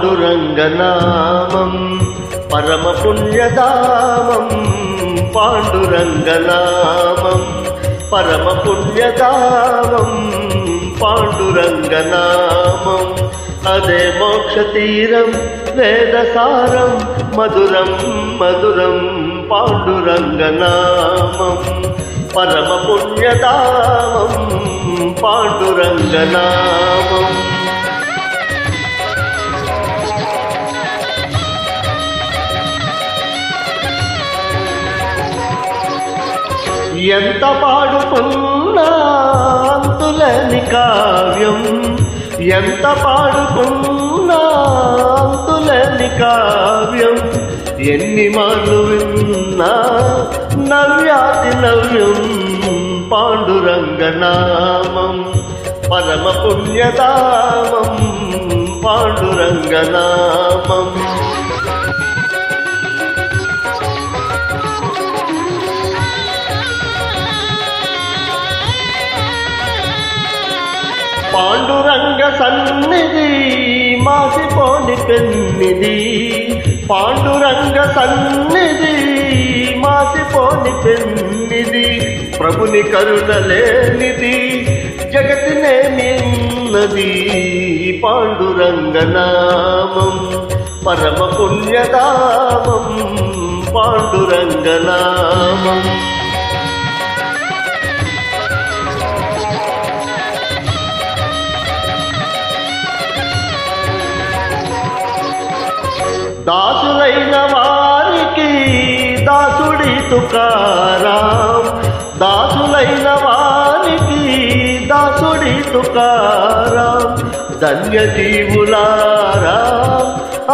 పాండురంగనామం పరమ పుణ్యధామం పాండురంగనామం పరమ పుణ్యధామం పాండురంగనామం అదే మోక్షతీరం వేదసారం మధురం మధురం పాండురంగనామం పరమ పుణ్యధామం పాండురంగనామం ఎంత పాడుకున్నా అంతులేని కావ్యం ఎంత పాడుకున్నా అంతులేని కావ్యం ఎన్ని మార్లు విన్నా నవ్యాతి నవ్యం పాండురంగనామం పరమ పుణ్యధామం పాండురంగనామం పాండురంగ సన్నిధి మాసిపోని పెన్నిది పాండురంగ సన్నిధి మాసిపోని పెన్నిది ప్రభుని కరుణ లేనిది జగతినేమిన్నది పాండురంగనామం పరమ పుణ్యధామం పాండురంగనామం దాసులైన వారికి దాసుడి తుకారాం దాసులైన వారికి దాసుడి తుకారాం ధన్య జీవులారా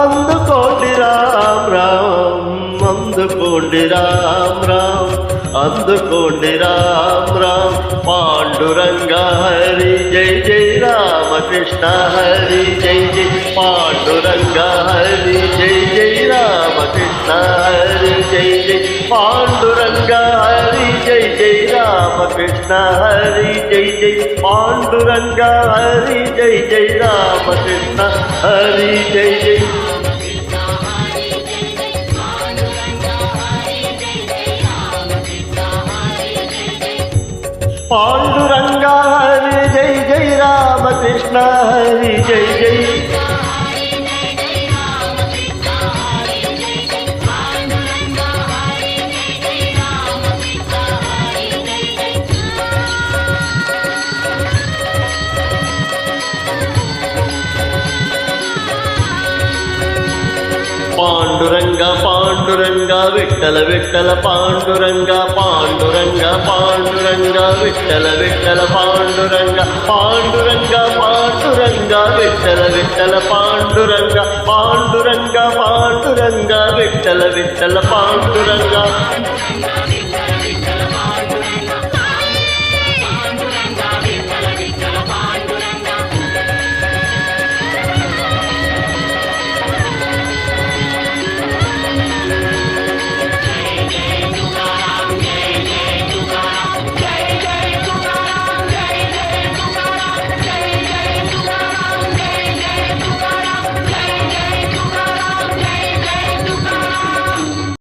అందుకోండి రామ్ రామ్ అందుకోండి రామ్ రామ్ అందుకోండి రామ్ రామ్ పాండురంగ హరి జై జై రామకృష్ణ హరి జై జై పాండురంగ హరి జై జై రామకృష్ణ హరి జై జై పాండురంగ హరి జై జై రామకృష్ణ హరి జై జై పాండురంగ హరి జై జై రామకృష్ణ హరి జై జై పాండురంగ హరి జై జై రామకృష్ణ హరి జై జై పాండురంగ పాండురంగ విఠల విఠల పాండురంగ పాండురంగ పాండురంగ విఠల విఠల పాండురంగ పాండురంగ పాండురంగ విఠల విఠల పాండురంగ పాండురంగ పాండురంగ విఠల విఠల పాండురంగ